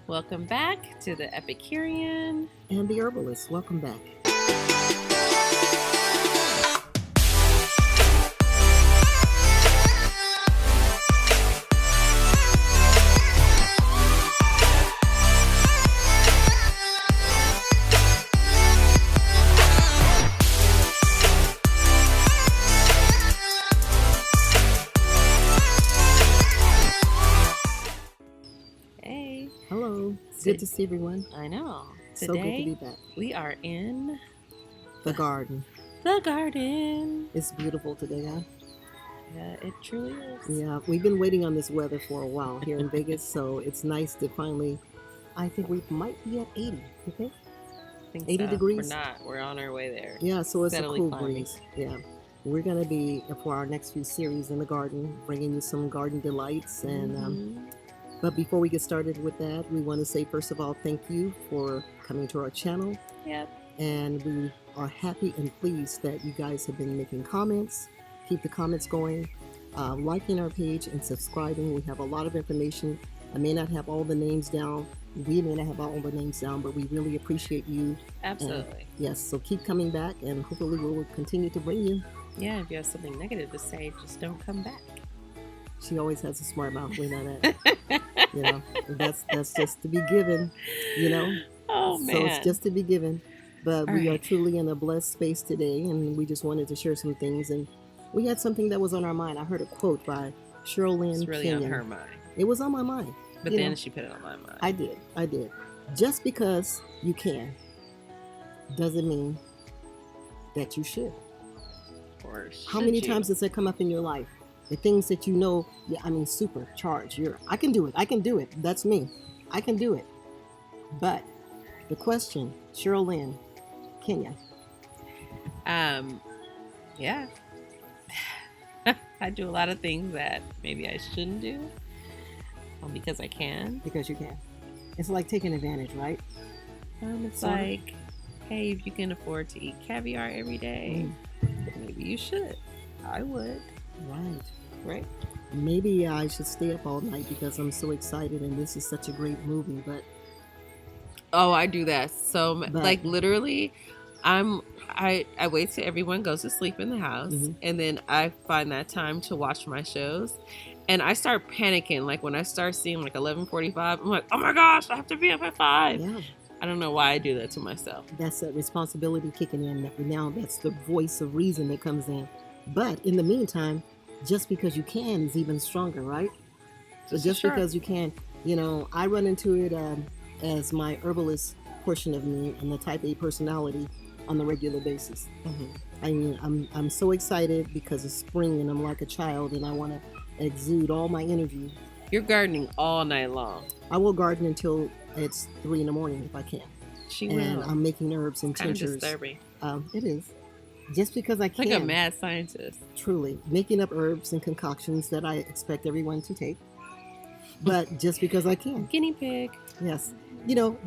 Welcome back to the Epicurean. And the Herbalist. Welcome back. Hey. Hello. It's good to see everyone. I know. So good to Today be back. we are in The garden. the garden. It's beautiful today, huh? Yeah, it truly is. Yeah, we've been waiting on this weather for a while here in Vegas, so it's nice to finally. I think we might be at 80. You think? I think 80 so. degrees? We're not. We're on our way there. Yeah, so it's Steadily a cool climbing. breeze. Yeah, we're gonna be for our next few series in the garden, bringing you some garden delights. And Mhm. but before we get started with that, we want to say first of all, thank you for coming to our channel. Yep. And we are happy and pleased that you guys have been making comments. Keep the comments going, liking our page and subscribing. We have a lot of information. I may not have all the names down. We may not have all the names down, but we really appreciate you. Absolutely. Yes, so keep coming back, and hopefully we will continue to bring you. Yeah, if you have something negative to say, just don't come back. She always has a smart mouth. We know that. You know, that's just to be given. You know. Oh man. So it's just to be given. But All we are right. truly in a blessed space today, and we just wanted to share some things. And we had something that was on our mind. I heard a quote by Cheryl Lynn It's really Kenyon. on her mind. It was on my mind. But You then know, she put it on my mind. I did. Just because you can doesn't mean that you should. Or How should many you? times does that come up in your life? The things that you know, yeah, I mean, supercharged. I can do it. That's me. I can do it. But the question, Cheryl Lynn, Kenya. Yeah. I do a lot of things that maybe I shouldn't do because I can. Because you can. It's like taking advantage, right? It's Sort of. like, hey, if you can afford to eat caviar every day, maybe you should. I would. Right. Right? Maybe I should stay up all night because I'm so excited and this is such a great movie. But Oh, I do that. So, But- like, literally, I wait till everyone goes to sleep in the house, Mhm. and then I find that time to watch my shows, and I start panicking. Like when I start seeing like 11:45, I'm like, oh my gosh, I have to be up at 5. yeah, I don't know why I do that to myself. that's that responsibility kicking in. That now that's the voice of reason that comes in. But in the meantime, just because you can is even stronger, right? So just Sure. because you can, I run into it as my herbalist portion of me and the type A personality on the regular basis. Mhm. I mean, I'm so excited because it's spring and I'm like a child and I want to exude all my energy. You're gardening all night long. I will garden until it's 3 in the morning if I can. She And will. I'm making herbs and Kind of tinctures. disturbing. It is. Just because I can. Like a mad scientist. Truly. Making up herbs and concoctions that I expect everyone to take. But just because I can. Guinea pig. Yes.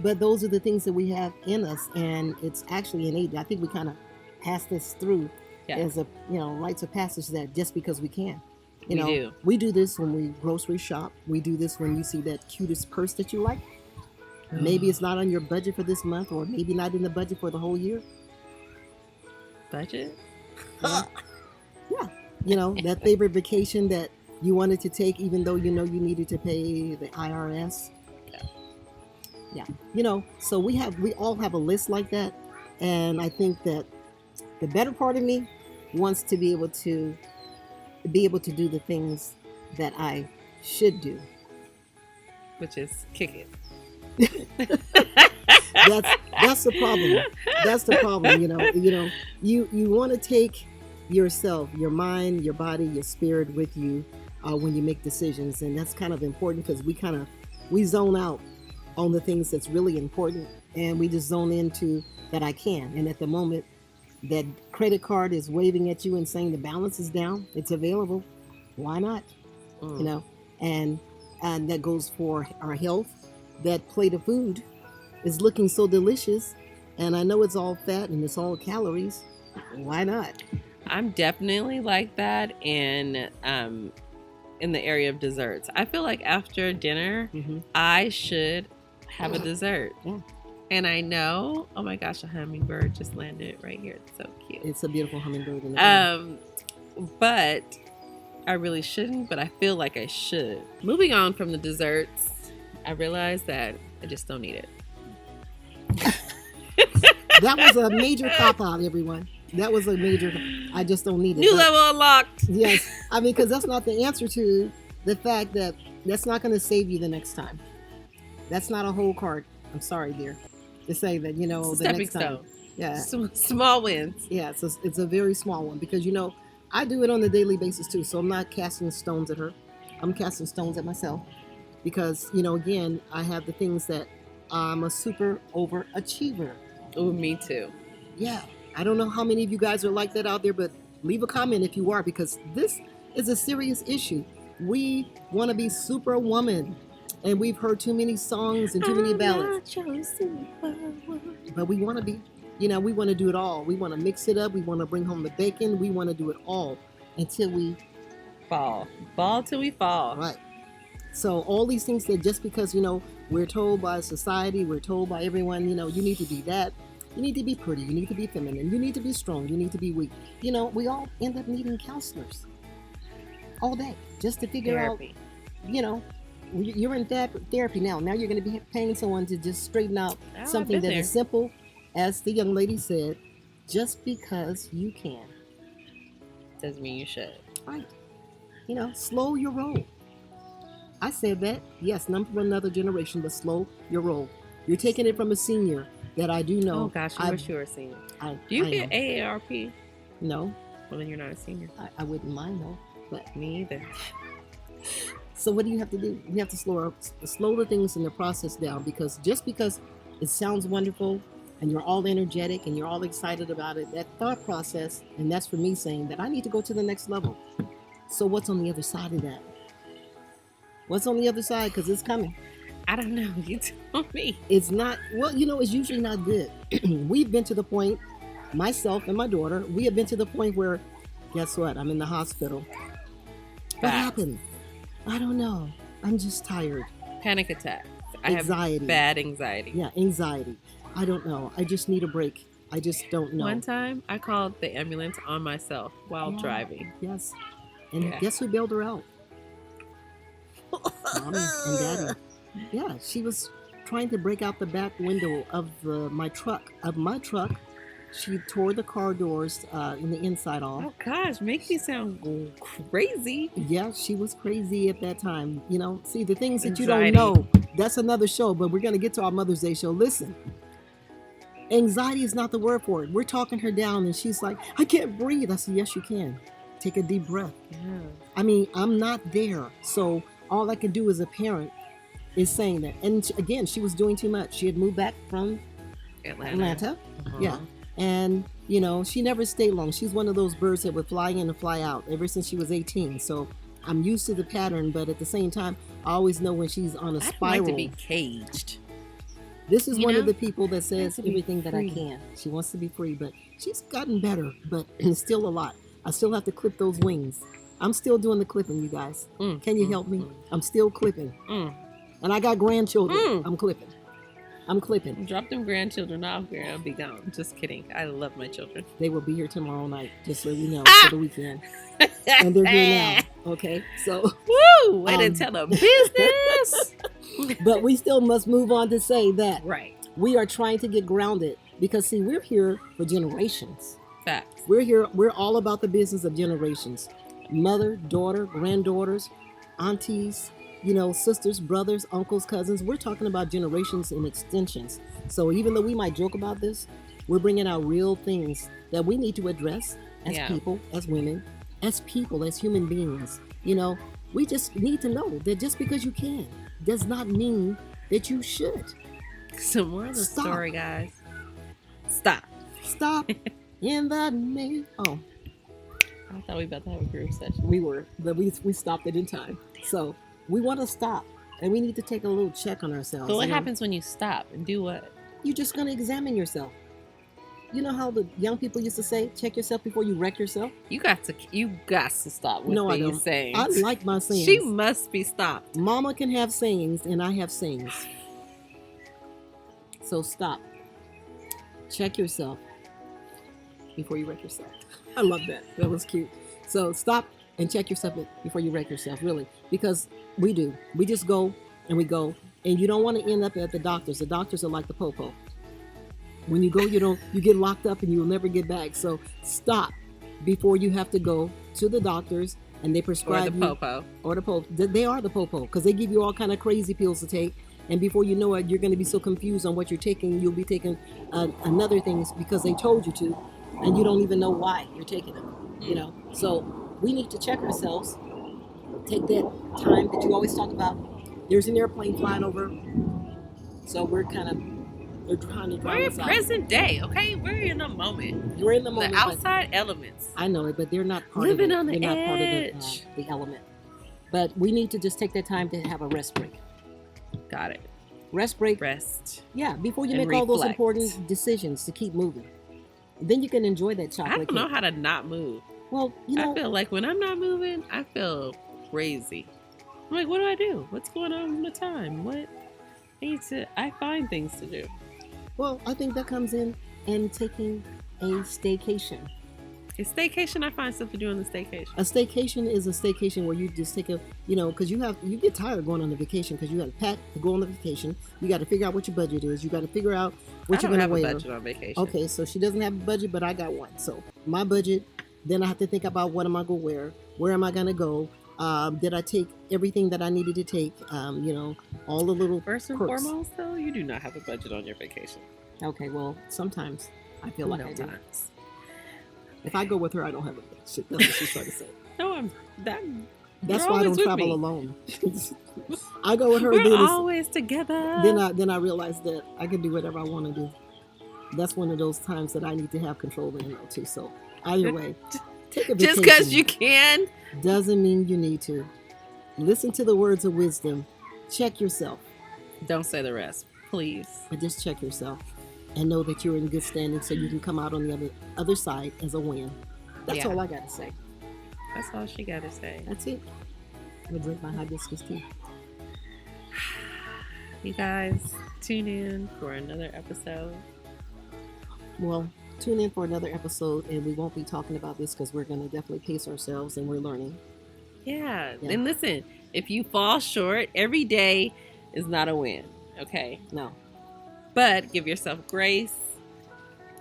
But those are the things that we have in us, and it's actually innate. I think we kind of pass this through as a, rites of passage that just because we can. We do this when we grocery shop. We do this when you see that cutest purse that you like. Maybe it's not on your budget for this month, or maybe not in the budget for the whole year. Budget? Yeah. That favorite vacation that you wanted to take, even though you needed to pay the IRS. Yeah. So we all have a list like that, and I think that the better part of me wants to be able to do the things that I should do. Which is kick it. That's the problem. That's the problem. You want to take yourself, your mind, your body, your spirit with you when you make decisions, and that's kind of important because we zone out on the things that's really important, and we just zone into that I can. And at the moment that credit card is waving at you and saying the balance is down, it's available. Why not? And that goes for our health. That plate of food is looking so delicious, and I know it's all fat and it's all calories. Why not? I'm definitely like that in the area of desserts. I feel like after dinner, Mm-hmm. I should have a dessert. Yeah. And I know, oh my gosh, a hummingbird just landed right here. It's so cute. It's a beautiful hummingbird in the room. But I really shouldn't, but I feel like I should. Moving on from the desserts, I realized that I just don't need it. That was a major cop out, everyone. That was a major. I just don't need it. New But- level unlocked. Yes, I mean, because that's not the answer to the fact that that's not going to save you the next time. That's not a whole card. I'm sorry, dear, to say that, you know, the Stepping next time. stone. Yeah, Small wins. yeah. It's a very small one because, you know, I do it on a daily basis too. So I'm not casting stones at her. I'm casting stones at myself because, you know, again, I have the things that I'm a super overachiever. Oh, me too. Yeah, I don't know how many of you guys are like that out there, but leave a comment if you are, because this is a serious issue. We want to be superwoman, and we've heard too many songs and too many ballads, but we want to be, you know, we want to do it all. We want to mix it up. We want to bring home the bacon. We want to do it all until we Fall till we fall. right. So all these things that just because, you know, we're told by society, we're told by everyone, you know, you need to be that. You need to be pretty. You need to be feminine. You need to be strong. You need to be weak. You know, we all end up needing counselors all day just to figure Therapy. out, you know, you're in therapy now. Now you're going to be paying someone to just straighten out Oh, I've something been that there. is simple, as the young lady said, just because you can. Doesn't mean you should. Right. You know, slow your roll. I said that. Yes, not for another generation, but slow your roll. You're taking it from a senior that I do know. Oh gosh, you I- wish you were a senior. I, Do you I get am. AARP? No, Well, then you're not a senior. I wouldn't mind though. But Me either. so what do you have to do? You have to slow the things in the process down, because just because it sounds wonderful and you're all energetic and you're all excited about it, that thought process, and that's for me saying that I need to go to the next level. So what's on the other side of that? What's on the other side? Because it's coming. I don't know. You tell me. It's not, well, you know, it's usually not good. We've been to the point, myself and my daughter, we have been to the point where, guess what? I'm in the hospital. What Facts. happened? I don't know. I'm just tired. Panic attacks. I Anxiety. have bad anxiety. Yeah, anxiety. I don't know. I just need a break. I just don't know. One time, I called the ambulance on myself while Yeah. driving. Yes. And Yeah. guess who bailed her out? Mommy and Daddy. Yeah, she was trying to break out the back window of my truck. She tore the car doors in the inside off. Oh gosh, makes me sound crazy. Yeah, she was crazy at that time. You know, see, the things that you Anxiety. don't know, that's another show, but we're going to get to our Mother's Day show. Listen, anxiety is not the word for it. We're talking her down and she's like, I can't breathe. I said, yes, you can. Take a deep breath. Yeah. I mean, I'm not there. So all I can do as a parent is saying that. And again, she was doing too much. She had moved back from Atlanta. Uh-huh. Yeah. And, you know, she never stayed long. She's one of those birds that would fly in and fly out ever since she was 18. So I'm used to the pattern, but at the same time, I always know when she's on a I don't spiral. like to be caged. This is you one know? of the people that She wants says to be everything that I free. can. She wants to be free, but she's gotten better, but it's still a lot. I still have to clip those wings. I'm still doing the clipping, you guys. Mm, Can you mm, help me? mm, I'm still clipping. mm. And I got grandchildren. Mm. I'm clipping. I'm clipping. Drop them grandchildren off here. I'll be gone. Just kidding. I love my children. They will be here tomorrow night, just so you know, Ah! for the weekend. And they're here now. Okay, so Woo! Way to Um, tell a business. but we still must move on to say that Right. we are trying to get grounded, because see, we're here for generations. Facts. We're here, we're all about the business of generations. Mother, daughter, granddaughters, aunties, you know, sisters, brothers, uncles, cousins. We're talking about generations and extensions. So even though we might joke about this, we're bringing out real things that we need to address as Yeah. people, as women, as people, as human beings. You know, we just need to know that just because you can does not mean that you should. So more of the Stop. story, guys. Stop. Stop in the name. Oh, I thought we were about to have a group session. we were, but we stopped it in time. So we want to stop, and we need to take a little check on ourselves. So what you know? happens when you stop and do what? You're just going to examine yourself. You know how the young people used to say, check yourself before you wreck yourself? You got to stop with No, I these don't. sayings. I like my sayings. She must be stopped. Mama can have sayings, and I have sayings. So stop. Check yourself before you wreck yourself. I love that. That was cute. So stop and check yourself before you wreck yourself, really. Because we do. We just go and we go. And you don't want to end up at the doctors. The doctors are like the popo. When you go, you get locked up and you'll never get back. So stop before you have to go to the doctors and they prescribe or the popo. Or the popo. They are the popo because they give you all kind of crazy pills to take. And before you know it, you're going to be so confused on what you're taking. You'll be taking another things because they told you to, and you don't even know why you're taking them. You know, so we need to check ourselves. Take that time that you always talk about. There's an airplane flying over, so we're trying to drown We're in us out. present day, okay? We're in the moment. We're in the moment. The outside elements. I know it, but they're not part Living of it. on the They're not part of edge. the element. But we need to just take that time to have a rest break. Got it. Rest break. Rest. Yeah, before you And make all those reflect. important decisions to keep moving. Then you can enjoy that I chocolate don't know cake. how to not move. Well, you know, I feel like when I'm not moving, I feel crazy. I'm like, what do I do? What's going on with the time? I find things to do. well, I think that comes in taking a staycation. A staycation, I find stuff to do on the staycation. A staycation is a staycation where you just take because you get tired going on a vacation because you got to pack to go on the vacation. You got to figure out what your budget is. You got to figure out what I you're don't going have to a wear. budget on vacation. Okay, so she doesn't have a budget, but I got one. So my budget, then I have to think about what am I going to wear? Where am I going to go? Did I take everything that I needed to take? All the little First and quirks. foremost, though, you do not have a budget on your vacation. Okay, well, sometimes I feel like I do. Sometimes. If I go with her, I don't have a budget. That's what she's trying to say. No, That's you're why I always don't with travel me. alone. I go with her. We're then it's- always together. then I realize that I can do whatever I want to do. That's one of those times that I need to have control in though too. So either way, take a vacation. Just because you can. doesn't mean you need to. Listen to the words of wisdom. Check yourself, Don't say the rest, please. but just check yourself and know that you're in good standing so you can come out on the other side as a win. That's Yeah. all I got to say. That's all she got to say. That's it. I'm going to drink my hibiscus tea. You guys, tune in for another episode. Well, tune in for another episode, and we won't be talking about this because we're going to definitely pace ourselves and we're learning. Yeah. Yeah. And listen, if you fall short, every day is not a win. Okay. No. But give yourself grace.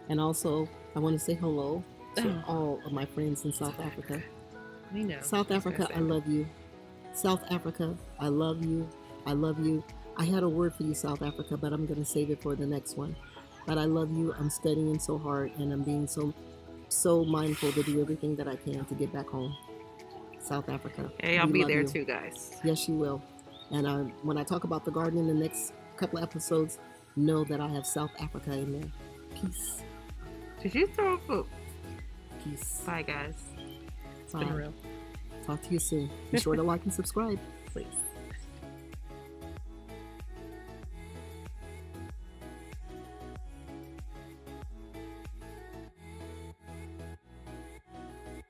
And also, I want to say hello to Oh. all of my friends in South Africa. We know. South Africa, I love you. South Africa, I love you. I love you. I had a word for you, South Africa, but I'm going to save it for the next one. But I love you. I'm studying so hard, and I'm being so mindful to do everything that I can to get back home. South Africa. Hey, I'll we be love there you. too, guys. Yes, you will. And when I talk about the garden in the next couple of episodes, know that I have South Africa in there. Peace. Did you throw a food? Peace. Bye, guys. It's been Bye. real. Talk to you soon. Be sure to like and subscribe. Please.